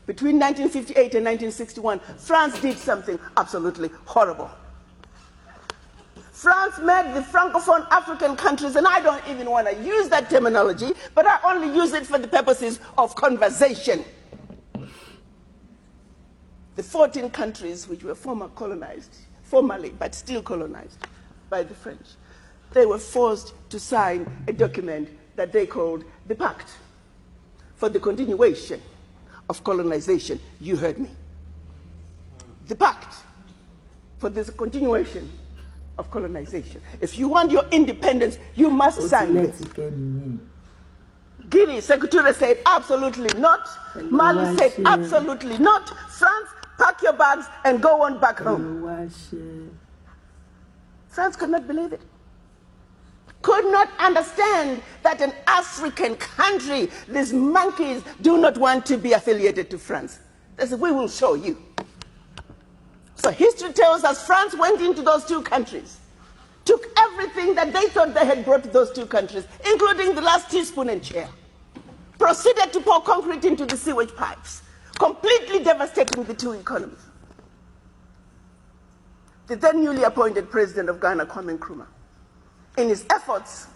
between 1958 and 1961, France did something absolutely horrible. France made the Francophone African countries, and I don't even want to use that terminology, but I only use it for the purposes of conversation. The 14 countries which were formally, but still colonized by the French, they were forced to sign a document that they called the Pact for the Continuation of Colonization. You heard me. The Pact for the Continuation of Colonization. If you want your independence, you must sign it. Guinea, Secretary said absolutely not. Mali said absolutely not. France, pack your bags and go on back home. France could not believe it. Could not understand that an African country, these monkeys, do not want to be affiliated to France. They said, we will show you. So history tells us France went into those two countries, took everything that they thought they had brought to those two countries, including the last teaspoon and chair, proceeded to pour concrete into the sewage pipes, completely devastating the two economies. The then newly appointed president of Ghana, Kwame Nkrumah, in his efforts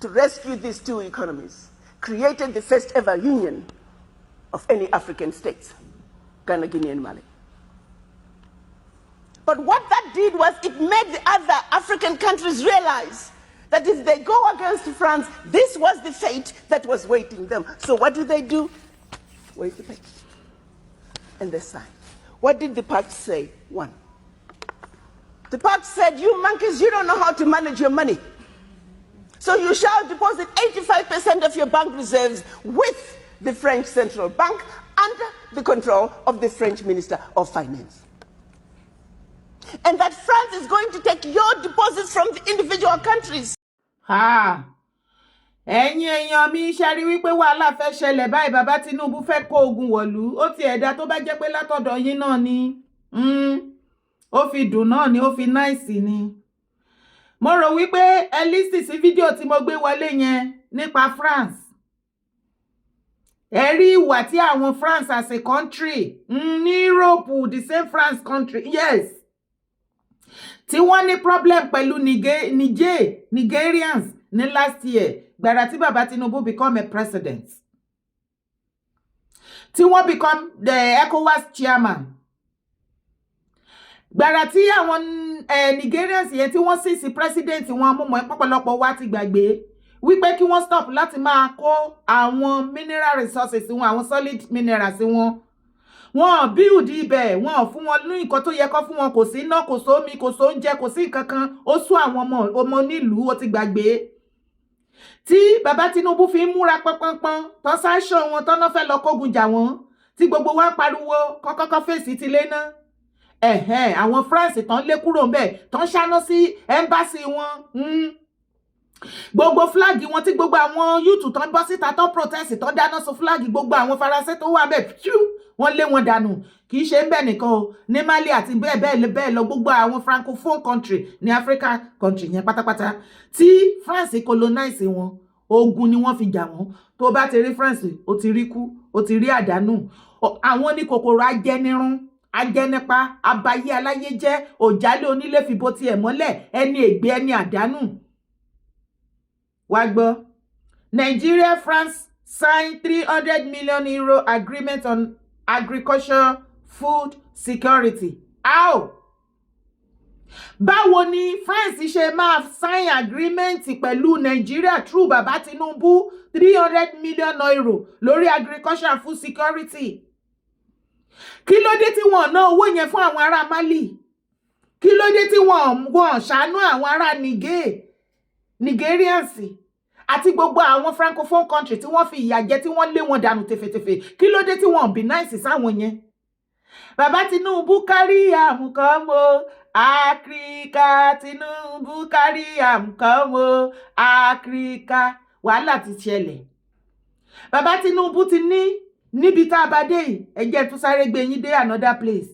to rescue these two economies, created the first ever union of any African states, Ghana, Guinea, and Mali. But what that did was it made the other African countries realize that if they go against France, this was the fate that was waiting them. So what do? Wait the paper. And they signed. What did the pact say? One. The pact said, you monkeys, you don't know how to manage your money. So you shall deposit 85% of your bank reserves with the French Central Bank under the control of the French Minister of Finance. And that France is going to take your deposits from the individual countries. Ẹ̀yin èèyàn mi ṣe rí wípé wàhálà fẹ́ ṣẹlẹ̀ báyìí bàbá Tinubu fẹ́ kó ogun wọ̀lú ó ti ẹ̀dá tó bá jẹ́ pé látọ̀dọ̀ yín náà ni ó fi dùn náà ni ó fi náìsì ni. Mo rò wípé ẹ lísì sí fídíò tí mo gbé wọlé yẹn nípa France. Ẹ rí ìwà tí àwọn France as a country ní Europe, the same France country, yes. Tí wọ́n ní problem pẹ̀lú Nigerians ní last year gbàrà tí bàbá Tinubu become a president. Tí wọ́n become the ECOWAS chairman. Gbàrà tí àwọn Nigerians yẹn tí wọ́n sì sí president wọn mú mọ́ pọ̀pọ̀lọpọ̀ wá ti gbàgbé wípé kí wọ́n stop láti máa kó àwọn mineral resources wọn, àwọn solid minerals wọn. Wọ́n build ibẹ̀, wọ́n fún wọn ní nǹkan tó yẹ kó fún wọn, kò sí iná, kò sómi, kò sóúnjẹ, kò sí nǹkan kan. Ó sú àwọn ọmọ nílùú, ó ti gbàgbé. Tí bàbá Tinubu fi ń múra pọ́npọ́npọ́n, tó sáṣọ wọn, tó náà fẹ́ lọ kógun jà wọ́n, tí gbogbo wa pariwo kọ́kọ́kọ́ fèsì ti lé náà. Àwọn France tán lé kúrò ńbẹ̀, tán ṣáná sí embassy wọn. Gbogbo flag wọn tí gbogbo àwọn youth tán bọ́ síta tán protest tán dáná sun flag gbogbo àwọn Faransé tó wà ńbẹ̀ wọ́n lé wọn dànù. Kì í ṣe ńbẹ̀ nìkan o, ní Mali àti bẹ́ẹ̀ lọ gbogbo àwọn francophone country ní Africa country yẹn pátápátá tí France colonize wọn, ogun ni wọ́n fi jà wọ́n. Tó bá ti rí France, ó ti rí kú, ó ti rí àdánù. Àwọn ní kòkòrò ajẹnirun, ajẹnipa, abayé aláyé jẹ́, òjálé onílé fi bó tiẹ̀ mọ́lẹ̀, ẹni ègbé ẹni àdánù. Wá gbọ́. Nigeria, France signed 300 million euro agreement on agriculture food security. How? Báwo ni France ṣe máa sign agreement pẹ̀lú Nigeria through bàbá Tinubu 300 million euro lórí agriculture and food security? Kí ló dé tí wọ́n ná owó yẹn fún àwọn ará Mali? Kí ló dé tí wọ́n ṣàánú àwọn ará Nigerians àti gbogbo àwọn francophone country tí wọ́n fi ìyà jẹ tí wọ́n lé wọn dànù tefetefe? Kí ló dé tí wọ́n be nice sáwọn yẹn? Bàbá Tinubu carry am come o, Africa. Tinubu carry am come o, Africa. Wàhálà ti ṣẹlẹ̀. Bàbá Tinubu ti níbi tá a bá dé yìí, ẹ jẹ́ tún sáré gbé yín dé another place.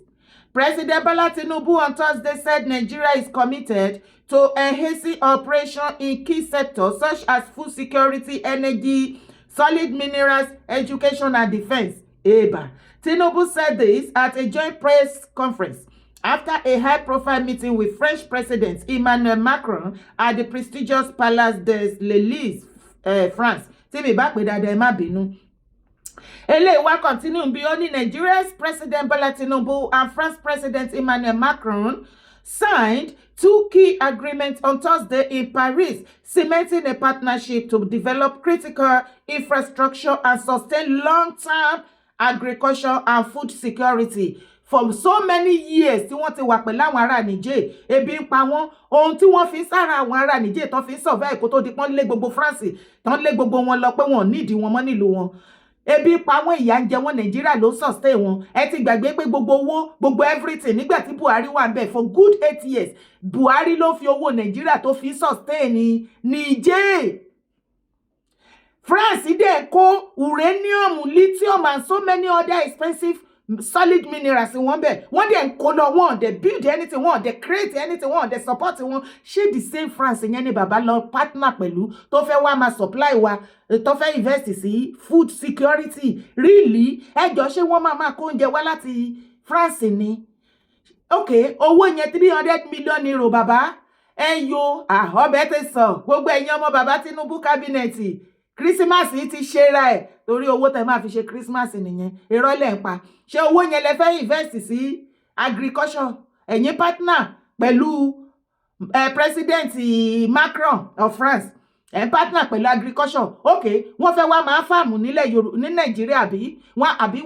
President Bola Tinubu on Thursday said Nigeria is committed to enhancing operation in key sectors such as food security, energy, solid minerals, education, and defense. Eba. Tinubu said this at a joint press conference after a high-profile meeting with French President Emmanuel Macron at the prestigious Palace des Élysées, France. Tí mi bá pè dáadáa ẹ má bínú. Eléyìí wá continue bí ó ní Nigeria's President Bola Tinubu and France President Emmanuel Macron signed 2 key agreements on Thursday in Paris, cementing a partnership to develop critical infrastructure and sustain long-term agriculture and food security. For so many years tí wọ́n ti wà pẹ̀lú àwọn ará Niger, ebi ń pa wọ́n, ohun tí wọ́n fi sára àwọn ará Niger tó fi survive kó tó di pọ́n lé gbogbo France, tán lé gbogbo wọn lọ pé wọ́n nídìí wọn mọ́ nílùú wọn. Ebi pa wọ́n, ìyà ń jẹ wọ́n, Nàìjíríà ló sustain wọn. Ẹ ti gbàgbé pé gbogbo owó, gbogbo everything nígbà tí Buhari wà ńbẹ̀ for good 8 years. Buhari ló fi owó Nàìjíríà tó fi sustain ní Niger. France dẹ̀ kó uranium, lithium and so many other expensive solid minerals wọ́n bẹ̀. Wọ́n dẹ̀ ń kó lọ wọ́n, they build anything wọ́n, they create anything wọ́n, they support wọ́n. Ṣé the same France yẹn ni bàbá lọ partner pẹ̀lú tó fẹ́ wá máa supply wa, tó fẹ́ invest sí food security? Really? Ẹjọ́ ṣé wọ́n máa kó oúnjẹ wá láti France ni? Okay, owó yẹn 300 million euro bàbá. Ẹyọ ọbẹ̀ ti sọ gbogbo ẹ̀yin ọmọ bàbá Tinubu kábínẹ̀tì. Christmas ti ṣe ra ẹ̀ torí owó tẹ́ máa fi ṣe Christmas nìyẹn. Irọ́ lẹ̀ ń pa. Ṣé owó yẹn lẹ fẹ́ invest sí agriculture? Ẹ̀yin partner pẹ̀lú President Macron of France. Partner pẹ̀lú agriculture. Okay, wọ́n fẹ́ wá máa fàmù ní Nàìjíríà àbí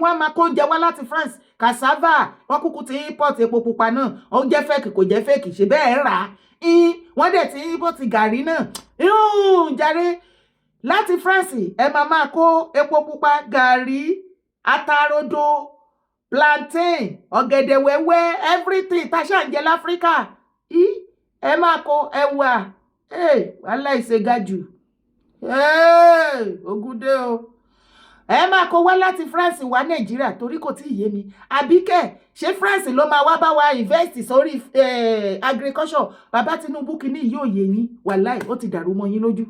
wọ́n máa kó oúnjẹ wá láti France. Cassava, wọ́n kúkú ti import epo pupa náà. Ó jẹ́ fake kò jẹ́ fake, ṣe bẹ́ẹ̀ rà. Wọ́n dẹ̀ ti import gàrí náà. Jàre láti France ẹ máa kó epo pupa, gàrí, atarodo, plantain, ọ̀gẹ̀dẹ̀ wẹ́wẹ́, everything tá ṣà ń jẹ l'Áfríkà. Ẹ máa kó ẹwà. Wàhálà ìṣègájù. Ògùdé o. Ẹ máa kó wá láti France wá Nàìjíríà torí kò tí ì yé mi. Àbíkẹ́, ṣé France ló máa wá bá wa invest sórí agriculture? Bàbá Tinubu kìíní yóò yé yín. Wàláì, ó ti dàrú mọ́ yín lójú.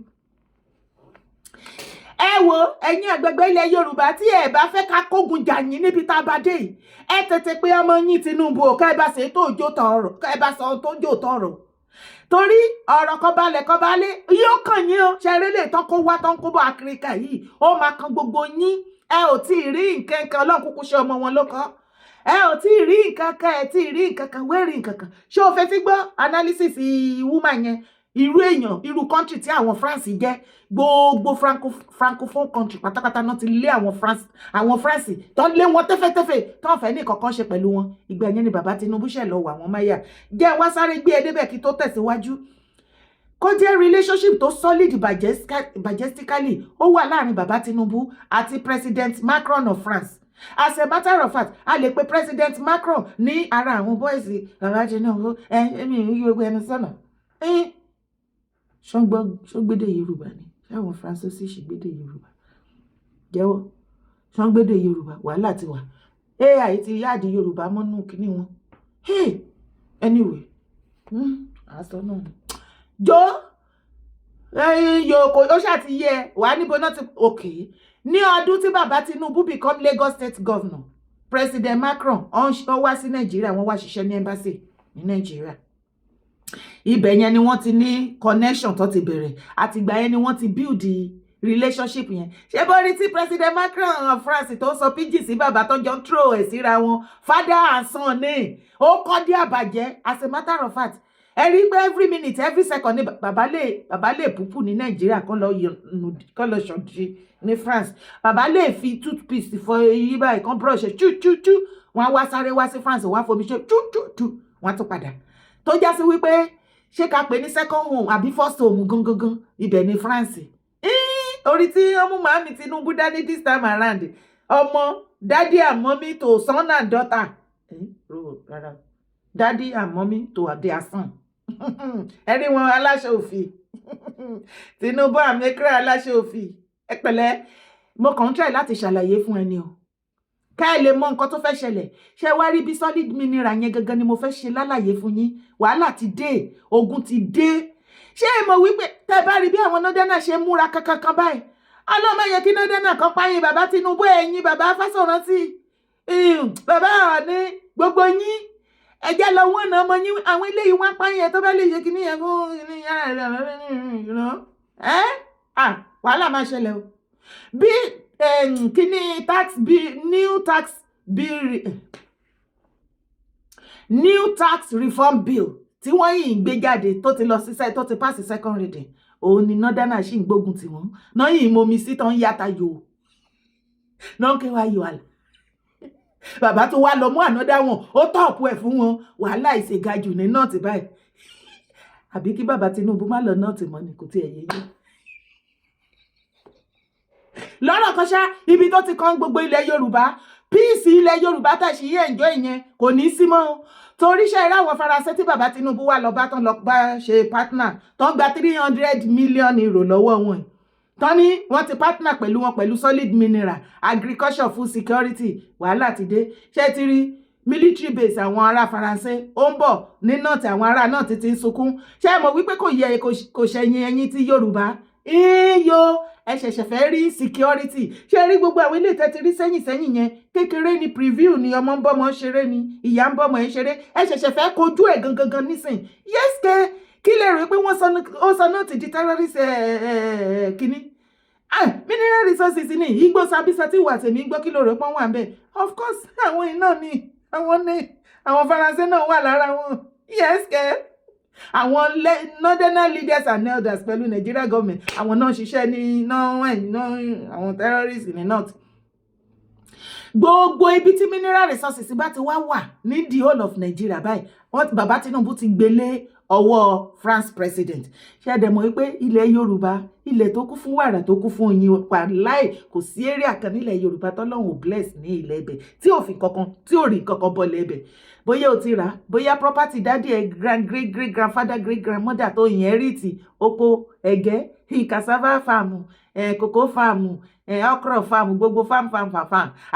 Ẹ wo ẹ̀yin àgbègbè ilẹ̀ Yorùbá tí ẹ bá fẹ́ ká kógun jà yín níbi tá a bá dé yìí. Ẹ tètè pé ọmọ yín Tinubu ò ká ẹ bá ṣe tó jó tọrọ, ká ẹ bá sọ tó jó tọrọ. Torí ọ̀rọ̀ kan balẹ̀ yóò kàn yín o. Ṣe eré lè tán kó wá tán kó bọ̀ Áfíríkà yìí. Ó máa kan gbogbo yín. Ẹ ò tí ì rí nǹkan kan, Ọlọ́run kúkú ṣe ọmọ wọn ló kọ́. Ẹ ò tí ì rí nǹkan kan, ẹ tí ì rí nǹkan kan, wẹ́rì nǹkan kan. Ṣé o fẹ́ ti gbọ́ analysis woman yẹn? Irú èèyàn, irú country tí àwọn France jẹ́, gbogbo francophone country pátápátá náà ti lé àwọn France tó lé wọn tẹ́fẹ́tẹ́fẹ́ tó fẹ́ ní kankan ṣe pẹ̀lú wọn. Ìgbà yẹn ni bàbá Tinubu ṣe lọ wà wọ́n máyà. Jẹ́ wá sáré gbé ẹ débẹ̀ kí tó tẹ̀síwájú. Kó jẹ́ relationship tó solid majestically ó wà láàrin bàbá Tinubu àti President Macron of France. As a matter of fact, a lè pe President Macron ní ara àwọn boys bàbá Tinubu ẹ̀mí gbogbo ẹni sọ́nà. Ṣọ́ngbédè Yorùbá ni ṣáwọn Francis ṣègbédè Yorùbá jẹ́wọ́ ṣọ́ngbédè Yorùbá wàhálà ti wà. AI ti yáàdì Yorùbá mọ́nú kíní wọn. Anyway, àṣọ náà jọ yòókò ó ṣáà ti yẹ wà níbo náà ti okay. Ní ọdún tí bàbá Tinubu become Lagos State Governor, President Macron ó wá sí Nàìjíríà, wọ́n wá ṣiṣẹ́ ní embassy ní Nàìjíríà. Ibẹ̀ yẹn ni wọ́n ti ní connection tó ti bẹ̀rẹ̀, àtìgbà yẹn ni wọ́n ti build relationship yẹn. Ṣé bó rí tí President Macron of France tó sọ pidgin sí bàbá tó jọ ń throw ẹ̀ síra wọn, father and son ní ó kọ́ dé àbàjẹ́. As a matter of fact, ẹ rí pé every minute every second ní bàbá lè púpù ní Nàìjíríà kán lọ ṣọ̀dí ní France. Bàbá lè fi toothpaste fọ eyín báyìí kan brush chu wọ́n wá sáré wá sí France wá fomi ṣe chu wọ́n tún padà. Tó já sí wípé ṣé ká pè ní second home àbí first home gangan ibẹ̀ ní France. Orí tí ọmọ màmí Tinubu dání this time around, ọmọ daddy and mommy to son and daughter. Daddy and mommy to their son. Ẹni wọn aláṣẹ òfì. Tinubu àmẹ́kẹ́rẹ́ aláṣẹ òfì. Ẹ pẹ̀lẹ́, mo kàn ń try láti ṣàlàyé fún ẹni o. Ká ẹ lè mọ nǹkan tó fẹ́ ṣẹlẹ̀. Ṣé wá rí bí solid mineral yẹn gangan ni mo fẹ́ ṣe lálàyé fún yín. Wàhálà ti dé, ogun ti dé. Ṣé ẹ mọ̀ wípé tẹ́ bá rí bí àwọn Northerners ṣe múra kankan báyìí? ọlọ́mọ yẹ kí nọ́dẹ́nà kan páyín bàbá Tinubu ẹ̀yìn bàbá Fáṣọ̀rántì bàbá ní gbogbo yín ẹ̀jẹ̀ lọ wọ́n náà mọ yín àwọn eléyìí wọ́n páyín ẹ̀ tó bá lè ṣe kí nìyẹn fún wàhálà máa ṣẹlẹ̀ o bí kíní tax bill new tax reform bill tí wọ́n yìí ń gbé jáde tó ti lọ síṣẹ́ tó ti pass second reading òun ni nọ́dánà sì ń gbógun tì wọ́n náà yìí momi sí tán yàtà yòó náà kí wá yọ àlà bàbá tó wá lọ mú ànádá wọn ó tọ̀pù ẹ̀ fún wọn wàhálà ìṣègajù ní nọ́ọ̀tì báyìí àbí kí bàbá Tinubu má lọ nọ́ọ̀tì mọ́ ni kò tí ẹ̀ yé yé lọ́rọ̀ kan ṣá ibi tó ti kan gbogbo ilẹ̀ Yorùbá píìsì ilẹ̀ Yorùbá tàṣí yẹ ìjọ ìyẹn kò ní sí mọ́ torí ṣe eré àwọn Faransé tí bàbá Tinubu wà lọ bá tán lọ bá ṣe partner tó ń gba 300 million euro lọ́wọ́ wọn tán ní wọ́n ti partner pẹ̀lú wọn pẹ̀lú solid mineral agriculture food security wàhálà ti dé ṣé ti rí military base àwọn ará Faransé ó ń bọ̀ ní nọ́ọ̀tì àwọn ará náà ti ń sunkún ṣé mọ̀ wípé kò yẹ kò ṣẹ̀yìn ẹ̀yìn ti Yorùbá iyo ẹ ṣẹ̀ṣẹ̀ fẹ́ rí security ṣé rí gbogbo àwọn ilé ìtẹ́tí rí sẹ́yìn yẹn kékeré ni preview ni ọmọ ń bọ́mọ ṣeré ni ìyá ń bọ́mọ ẹ̀ ṣeré ẹ ṣẹ̀ṣẹ̀ fẹ́ kojú ẹ̀ gangan nísìn yes kẹ́ kí lè rò pé wọ́n sọ náà ti di terrorist kínní mineral resources ni igbó sábísà tí wà tèmi gbọ́ kí ló rò pọ́n wà ń bẹ̀ of course àwọn iná ni àwọn Faransé náà wà lára wọn yes kẹ́ àwọn northern leaders and elders pẹ̀lú Nigeria government àwọn náà ṣiṣẹ́ ní àwọn terrorists ní north gbogbo ibi tí mineral resources bá ti wá wà ní the whole of Nigeria báyìí bàbá Tinubu ti gbélé ọwọ́ France president ṣé ẹ̀dẹ̀ mọ̀ pé ilẹ̀ Yorùbá ilẹ̀ tó kún fún wàrà tó kún fún oyin pa láì kò sí area kan nílẹ̀ Yorùbá tọ́lọ́hun bless ní ilẹ̀ ibẹ̀ tí òfin kankan tí ò rí kankan bọ́lẹ̀ ibẹ̀ bóyá o ti rà bóyá property daddy ẹ great grandfather great grandmother tó inherit oko ẹ̀gẹ́ cassava farm cocoa farm okra farm gbogbo farm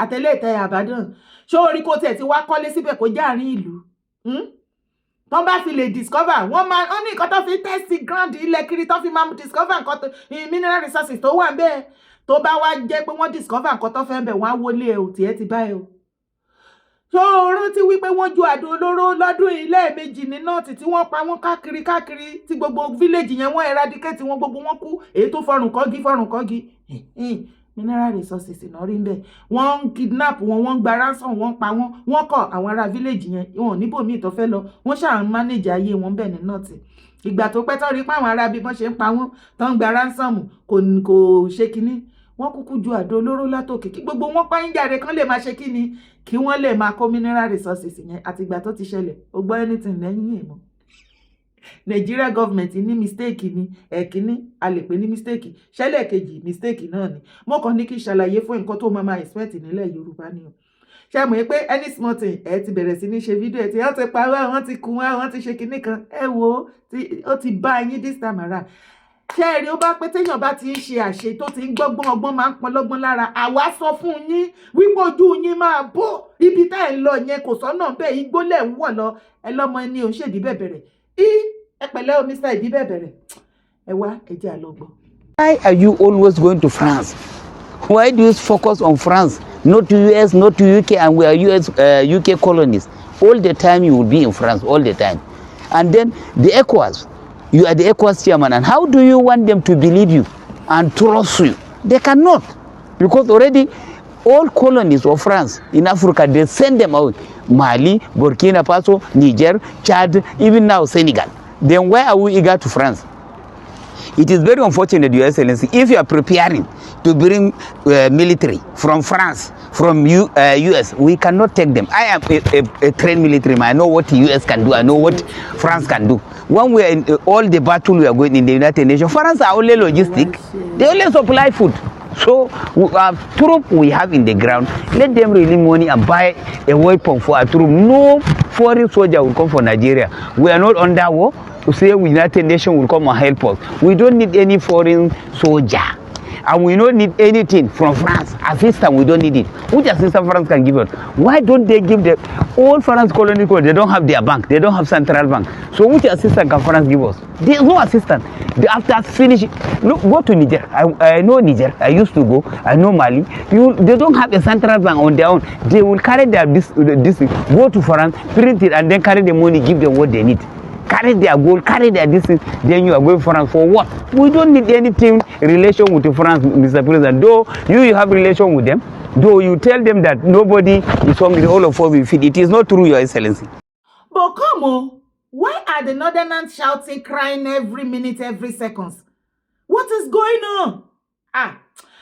àtẹlẹ ìtẹ àbádàn ṣó orí kó tiẹ̀ ti wá kọ́lé síbẹ̀ kó jáàrin ìlú tó bá fi lè discover wọ́n ní nǹkan tó fi test ground ilẹ̀ kiri tó fi máa discover nǹkan tó mineral resources tó wà bẹ́ẹ̀ tó bá wá jẹ́ pé wọ́n discover nǹkan tó fẹ́ bẹ̀ wọ́n á wọlé ẹ̀ ò tiẹ̀ ti bá ẹ o tó rántí wípé wọ́n ju àdó olóró lọ́dún ilé méjì ní nọ́ọ̀tì tí wọ́n pa wọ́n káàkiri tí gbogbo village yẹn wọ́n eradicate wọn gbogbo wọn kú èyí tó fọrùn kọ́gí mineral resources náà rí bẹ́ẹ̀ wọ́n ń kidnap wọn wọ́n ń gba ransom wọ́n pa wọ́n kọ́ àwọn ará village yẹn wọn ò níbòmíì tó fẹ́ lọ wọ́n ṣáà ń manage ayé wọn bẹ́ẹ̀ ní nọ́ọ̀tì ìgbà tó pẹ́ tó rí pé àwọn ará bí wọ́n ṣe ń pa wọ́n tó ń gba ransom kò ṣe kinní wọ́n kúkú ju àdó olóró látòkè kí gbogbo wọn pa ń jàre kán lè máa ṣe kíni kí wọ́n lè máa kó mineral resources yẹn àtìgbà tó ti ṣẹlẹ̀ ó gbọ́ anything lẹ́yìn èèmọ̀ Nigeria government ní mistake ni ẹ̀kíní a lè pè ní mistake ṣẹlẹ̀ kejì mistake náà ni mo kàn ní kí ṣàlàyé fún nǹkan tó máa expect nílẹ̀ Yorùbá ni o ṣe mọ̀ pé any small thing ẹ ti bẹ̀rẹ̀ sí ní ṣe fídíò ẹ ti wọ́n ti parọ́ wọ́n ti kun wọ́n ti ṣe kinní kan ẹ wo ó ti bá yín this time around ṣé rí ó bá pé téèyàn bá ti ń ṣe àṣe tó ti ń gbọ́gbọ́n ọgbọ́n máa ń pọn lọ́gbọ́n lára àwa sọ fún yín wípé ojú yín máa bó ibi tá ẹ̀ ń lọ yẹn kò sọ́nà bẹ́ẹ̀ igbó lẹ̀ ń wọ̀ lọ ẹ lọ́mọ ẹni ò ń ṣèdí bẹ̀bẹ̀rẹ̀ ẹ pẹ̀lẹ́ o Mr. ìdí bẹ̀bẹ̀rẹ̀ ẹ wá ẹ jẹ́ àlọ́gbọ́n. Why are you always going to France? Why do you focus on France, not to US, not to UK, and we are UK colonies? All the time you will be in France, all the time. And then the ECOWAS, you are the ECOWAS chairman, and how do you want them to believe you and trust you? They cannot, because already all colonies of France in Africa, they send them out. Mali, Burkina Faso, Niger, Chad, even now Senegal. Then why are we eager to France? It is very unfortunate, Your Excellency, if you are preparing to bring military from France, from US, we cannot take them. I am a trained military man. I know what the US can do. I know what France can do. When we are in all the battle we are going in the United Nations, France are only logistic. They only supply food. So troop we have in the ground, let them release money and buy a weapon for a troop. No foreign soldier will come for Nigeria. We are not under war. To say United Nations will come and help us. We don't need any foreign soldier. and we don't need anything from France. Assistance, we don't need it. Which assistance France can give us? Why don't they give the all France colony? They don't have their bank. They don't have central bank. So which assistance can France give us? There's no assistance. After finishing, look, go to Niger. I know Niger. I used to go. I know Mali. They don't have a central bank on their own. They will carry their this go to France, print it, and then carry the money, give them what they need. Carry their gold, carry their distance, then you are going to France for what? We don't need anything relation with France, Mr. President. Though you have relation with them, though you tell them that nobody is hungry, all of us will feed. It is not true, Your Excellency. But come on, why are the Northerners shouting, crying every minute, every second? What is going on?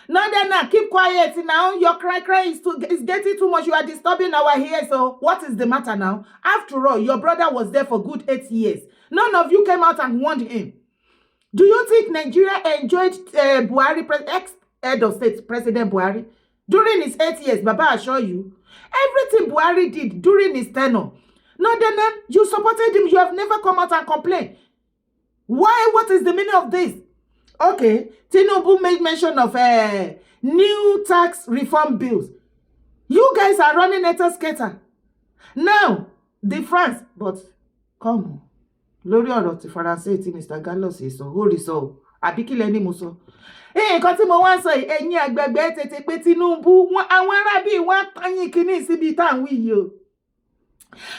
Northerner, keep quiet now. Your cry is getting too much. You are disturbing our ears. So what is the matter now? After all, your brother was there for good 8 years. None of you came out and warned him. Do you think Nigeria enjoyed Buhari, ex-head of state, President Buhari, during his 8 years? Baba, I assure you, everything Buhari did during his tenure, Northerner, you supported him. You have never come out and complained. Why? What is the meaning of this? Okay, Tinubu made mention of new tax reform bills. You guys are running a skater. Now, the France, but come on. Lórí ọ̀rọ̀ ti Faransé tí Mr. Gallos sọ, ó rí sọ, àbí kí lẹ́ni mo sọ. Nǹkan tí mo wá ń sọ yìí, ẹ̀yin àgbẹ̀gbẹ̀ tètè pé Tinubu, àwọn arábí wọ́n pààyàn kìíní síbi tá à ń wí yìí o.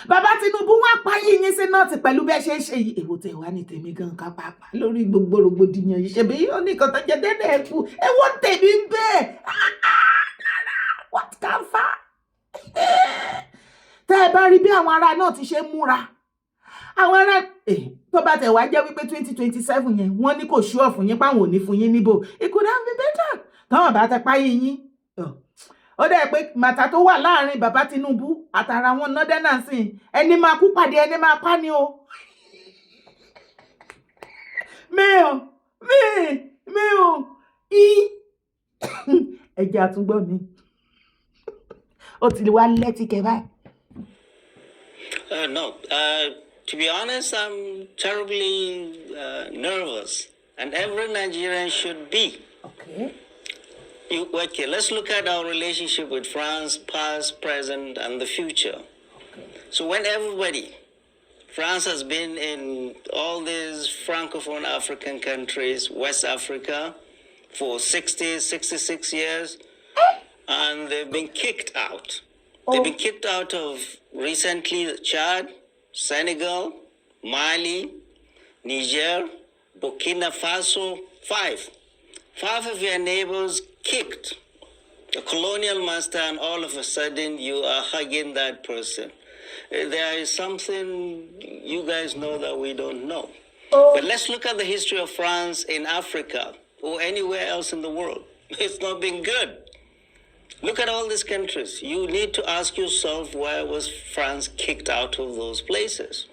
Bàbá Tinubu wọ́n pààyàn yín sí nọ́ọ̀tì pẹ̀lú bẹ́ẹ̀ ṣe ń ṣe yìí. Èwo tẹ̀ wá ní tèmi gan ká pàápàá lórí gbogbo rògbòdìyàn yìí. Ṣebí ó ní nǹkan tó jẹ dédé ẹ̀kú. Èwo tèmi ń bẹ́ẹ̀. What can fa? Tẹ́ ẹ bá rí bí àwọn ará náà ti ṣe múra. Àwọn ará tó bá tẹ̀ wá jẹ́ wípé 2027 yẹn wọ́n ní kò ṣú ọ̀fun yín páwọn ò ní fún yín níbò. It could have been better. Táwọn bá tẹ páyé yín. Ó dẹ̀ pé màtà tó wà láàrin bàbá Tinubu àtàrà wọn Northerners sìn ẹni máa kú pàdé ẹni máa pa ni o. Mi ò ẹ̀jẹ̀ àtúngbọ́ mi. Ó ti wá lẹ́tìkẹ́ báyìí. No. To be honest, I'm terribly nervous, and every Nigerian should be. Okay. Okay, let's look at our relationship with France, past, present, and the future. Okay. So when France has been in all these Francophone African countries, West Africa, for 66 years, and they've been kicked out. They've been kicked out of recently Chad, Senegal, Mali, Niger, Burkina Faso, five of your neighbors kicked a colonial master, and all of a sudden you are hugging that person. There is something you guys know that we don't know. But let's look at the history of France in Africa or anywhere else in the world. It's not been good. Look at all these countries. You need to ask yourself, why was France kicked out of those places?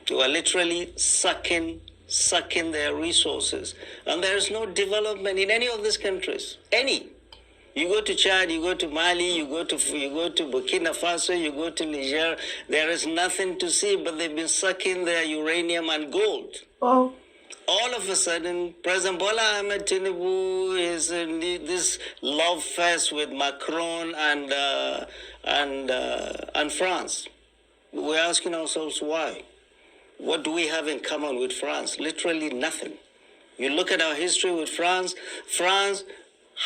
You are literally sucking their resources. And there is no development in any of these countries. Any. You go to Chad, you go to Mali, you go to Burkina Faso, you go to Niger, there is nothing to see, but they've been sucking their uranium and gold. All of a sudden, President Bola Ahmed Tinubu is in this love fest with Macron and France. We're asking ourselves why. What do we have in common with France? Literally nothing. You look at our history with France. France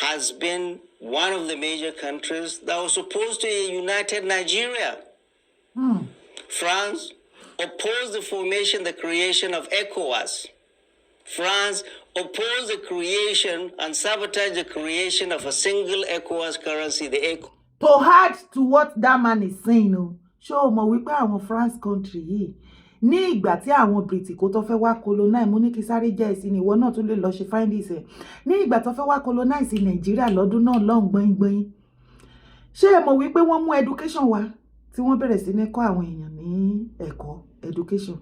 has been one of the major countries that was opposed to a united Nigeria. France opposed the creation of ECOWAS. France opposed the creation and sabotaged the creation of a single ECOWAS currency, the ECO. To add to what that man is saying, show mo wípé àwọn France country yìí ní ìgbà tí àwọn British kó tó fẹ́ wá colonize mo ní kí sáré jẹ́ ìsìn ìwọ náà tún lè lọ ṣe find this ní ìgbà tó fẹ́ wá colonize Nigeria lọ́dún náà lọ́hùn gbọ́ngbọ́n ṣé mo wípé wọ́n mú education wá tí wọ́n bẹ̀rẹ̀ sí ní kọ́ àwọn èèyàn ní ẹ̀kọ́ education.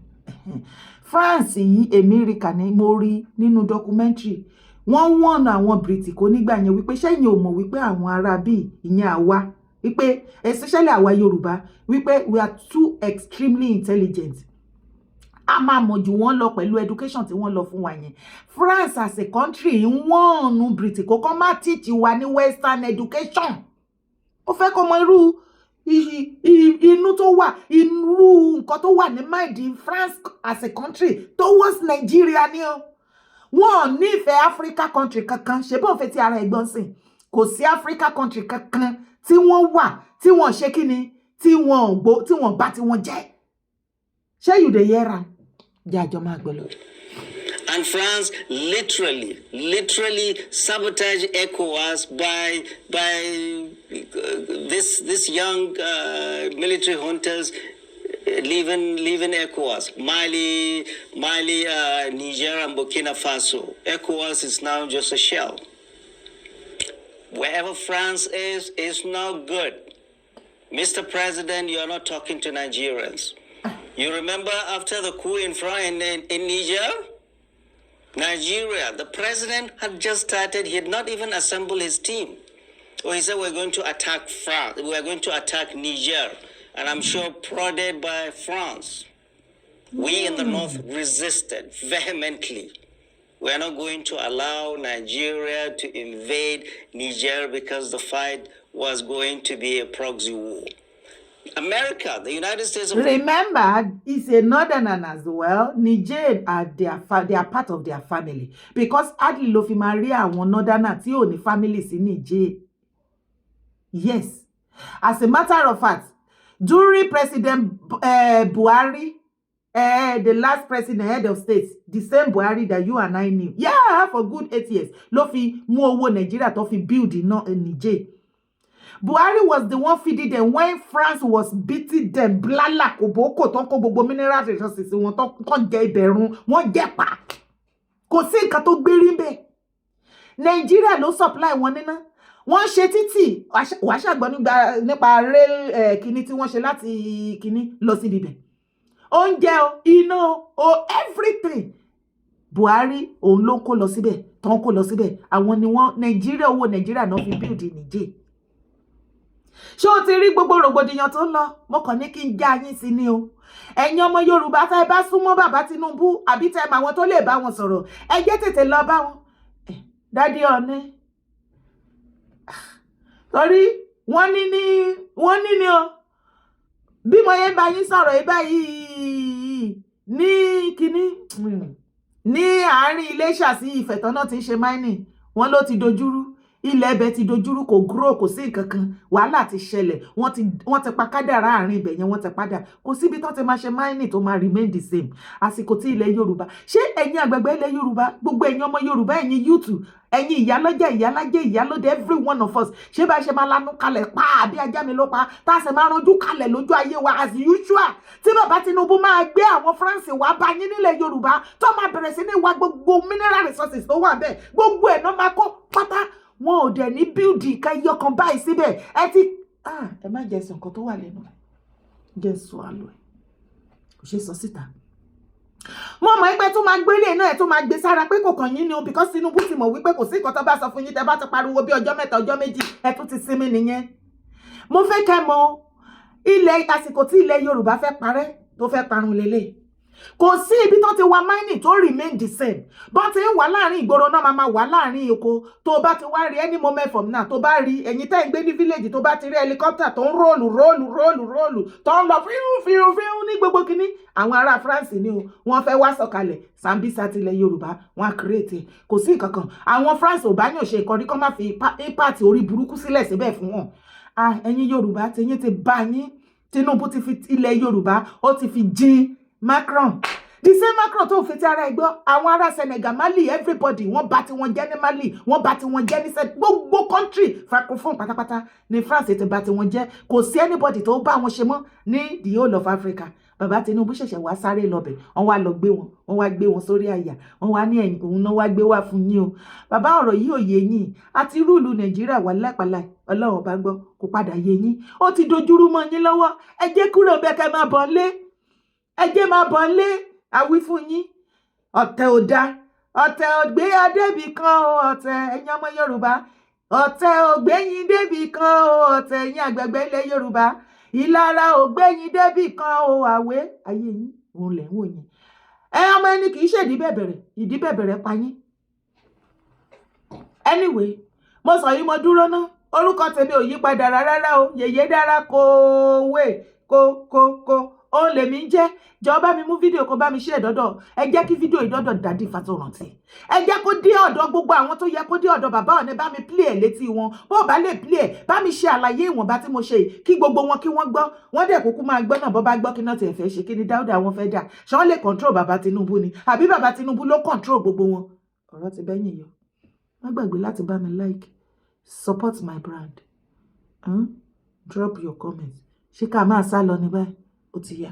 France yìí America ní mo rí nínú documentary wọ́n wọ́n àwọn British kó nígbà yẹn wípé ṣẹ́yìn ò mọ̀ wípé àwọn ará bí ìyẹn àwa wípé especially àwa Yorùbá wípé we are too extremely intelligent a máa mọ̀ jù wọ́n lọ pẹ̀lú education tí wọ́n lọ fún wa yẹn. France as a country ń wọ́n nu British kó kọ́ má teach wa ní western education. Ó fẹ́ kó mọ irú inú tó wà, irú nǹkan tó wà ní mind France as a country towards Nigeria ni o. Wọ́n nífẹ̀ẹ́ Africa country kankan, ṣe bó fẹ́ ti ara ẹ̀gbọ́n sìn. Kò sí Africa country kankan tí wọ́n wà, tí wọ́n ṣe kíni, tí wọ́n bá tí wọ́n jẹ́. Ṣé you dey hear am? Jẹ́ àjọ máa gbọ́ lọ. And France literally sabotage ECOWAS by this young military hunters leaving ECOWAS. Mali, Niger, and Burkina Faso. ECOWAS is now just a shell. Wherever France is not good. Mr. President, you're not talking to Nigerians. You remember after the coup in Niger? Nigeria, the president had just started. He had not even assembled his team. He said, we're going to attack France. We're going to attack Niger. And I'm sure prodded by France. We in the north resisted vehemently. We're not going to allow Nigeria to invade Niger because the fight was going to be a proxy war. America, the United States of... Remember, it's a northerner as well. Niger they are part of their family. Because hardly lo fi Maria àwọn northerner tí ò ní family sí Niger. Yes. As a matter of fact, during President Buhari, the last president, head of state, the same Buhari that you and I knew. Yeah, for good 8 years. Lo fi mú owó Nigeria tó fi build in Niger. Buhari was the one feeding them when France was beating them. Blala koboko ton ko gbogbo mineral resources wọ́n ton jẹ ìbẹ̀rùn, wọ́n jẹ pa. Kò sí nǹkan tó gbérí ńbẹ̀. Nigeria ló supply wọn níná. Wọ́n ṣe títì, wá ṣàgbọ́ nípa rail kíní tí wọ́n ṣe láti kíní lọ sí bibẹ̀. Oúnjẹ o, iná o, everything. Buhari òun ló kó lọ síbẹ̀, ton kó lọ síbẹ̀. Àwọn ni wọ́n Nigeria owó Nigeria náà fi build Niger. Ṣé o ti rí gbogbo rògbòdìyàn tó ń lọ? Mo kàn ní kí n já yín sí ni o. Ẹ̀yin ọmọ Yorùbá tá ẹ bá súnmọ́ bàbá Tinubu àbí tẹ́ mọ àwọn tó lè bá wọn sọ̀rọ̀. Ẹ jẹ́ tètè lọ bá wọn. Daddy Ọ̀nẹ́. Torí wọ́n ní ni o. Bí mo yẹ bá yín sọ̀rọ̀ ẹ báyìí ní kíní ní àárín Iléṣà sí Ifẹ̀ tán náà ti ń ṣe mining. Wọ́n ló ti dojúrú. Ilẹ̀ ẹbẹ̀ ti dojúrú kò grow kò sí nǹkan kan wàhálà ti ṣẹlẹ̀ wọ́n ti pa kádàrá àárín ibẹ̀ yẹn wọ́n ti padà kò síbi tó ti máa ṣe mining tó máa remain the same àsìkò tí ilẹ̀ Yorùbá ṣé ẹ̀yin àgbàgbà ilẹ̀ Yorùbá gbogbo ẹ̀yin ọmọ Yorùbá ẹ̀yin YouTube ẹ̀yin ìyálọ́jà ìyálájẹ́ ìyálóde every one of us ṣé bá ṣe máa lanú kalẹ̀ pa àbí ajá mi ló pa tá a sì máa ranjú kalẹ̀ lójú ayé wa as usual tí bàbá Tinubu máa gbé àwọn France wá bá yín nílẹ̀ Yorùbá tó máa bẹ̀rẹ̀ sí ní wá gbogbo mineral resources tó wà bẹ́ẹ̀ gbogbo ẹ̀ náà máa kó pátá wọn ò dẹ̀ ní bíldì káyọ̀ kan báyìí síbẹ̀ ẹ má jẹ́ sọ nǹkan tó wà lẹ́nu jẹ́ sọ àlọ́ ẹ̀ kò ṣe sọ síta. Mo mọ̀ pé tó máa gbélé náà ẹ̀ tó máa gbé sára pé kò kàn yín ni o because Tinubu ti mọ̀ wípé kò sí nǹkan tó bá sọ fún yín tẹ́ bá ti pariwo bí ọjọ́ mẹ́ta ọjọ́ méjì ẹ tún ti sinmi nìyẹn. Mo fẹ́ kẹ́ mọ̀ ilẹ̀ àsìkò tí ilẹ̀ Yorùbá fẹ́ parẹ́ tó fẹ́ parun lélẹ̀. Kò sí ibi tó ti wà mining tó remain the same bó ti ń wà láàrin ìgboro náà máa wà láàrin oko tó bá ti wá rí any moment from now tó bá rí ẹ̀yin tẹ́ ń gbé ní village tó bá ti rí helicopter tó ń róòlù tó ń lọ fíhun ní gbogbo kíní àwọn ará France ni o wọ́n fẹ́ wá sọ̀kalẹ̀ Sambisa tilẹ̀ Yorùbá wọ́n á create kò sí nǹkan kan àwọn France ò bá yàn ṣe ìkọrí kọ́ má fi impact orí burúkú sílẹ̀ síbẹ̀ fún wọn ẹ̀yin Yorùbá tẹ̀yìn ti bá yín Tinubu ti fi ilẹ̀ Yorùbá ó ti fi jin Macron the same Macron tó fi ti ara ẹgbọ́ àwọn ará Senegal Mali everybody wọ́n bá tí wọ́n jẹ́ ní Mali wọ́n bá tí wọ́n jẹ́ ní gbogbo country francophone pátápátá ní France ti bá tí wọ́n jẹ́ kò sí anybody tó bá wọn ṣe mọ́ ní the whole of Africa bàbá Tinubu ṣẹ̀ṣẹ̀ wá sáré lọ́bẹ̀ wọ́n wá lọ gbé wọn wọ́n wá gbé wọn sórí àyà wọ́n wá ní ẹ̀yìn òun náà wá gbé wá fún yín o bàbá ọ̀rọ̀ yìí ò yé yín àti rúùlù Nàìjíríà wà lápàlà Ọlọ́run bá gbọ́ kò padà yé yín ó ti dojúrú mọ́ yín lọ́wọ́ ẹ jẹ́ kúrò bẹ́ẹ̀ kẹ́ máa bọ̀ lé ẹjẹ́ máa bọ̀ lé àwí fún yín ọ̀tẹ̀ ò dá ọ̀tẹ̀ ò gbé adébì kan o ọ̀tẹ̀ ẹ̀yin ọmọ Yorùbá ọ̀tẹ̀ ò gbé yín débì kan o ọ̀tẹ̀ ẹ̀yin àgbẹ̀gbẹ̀ ilẹ̀ Yorùbá ìlara ò gbé yín débì kan o àwé ayé yín òun lẹ̀ ń wò yẹn ọmọ ẹni kì í ṣèdí bẹ̀bẹ̀rẹ̀ ìdí bẹ̀bẹ̀rẹ̀ pa yín. Anyway, mo sọ yìí mo dúró ná orúkọ tèmi ò yí padà rárá o yèyé dára kó wé kó ó lèmi ń jẹ́ jọ̀ọ́ bá mi mú fídíò kó bá mi ṣe ìdọ́dọ̀ ẹ jẹ́ kí fídíò ìdọ́dọ̀ Daddy Fatoranti ẹ jẹ́ kó dé ọ̀dọ̀ gbogbo àwọn tó yẹ kó dé ọ̀dọ̀ bàbá Ọọ̀ni bá mi play ẹ̀ létí wọn bó bá lè play ẹ̀ bá mi ṣe àlàyé ìwọ̀nba tí mo ṣe kí gbogbo wọn kí wọ́n gbọ́ wọ́n dẹ̀ kúkú máa gbọ́ náà bó bá gbọ́ kí náà tiẹ̀ fẹ́ ṣe kí ni Dáúdà wọn fẹ́ dà ṣé wọ́n lè control bàbá Tinubu ni àbí bàbá Tinubu ló control gbogbo wọn ọ̀rọ̀ ti bẹ́yìn yọ má gbàgbé láti bá mi like support my brand drop your comment ṣé ká máa sá lọ ní báyìí ó ti yá.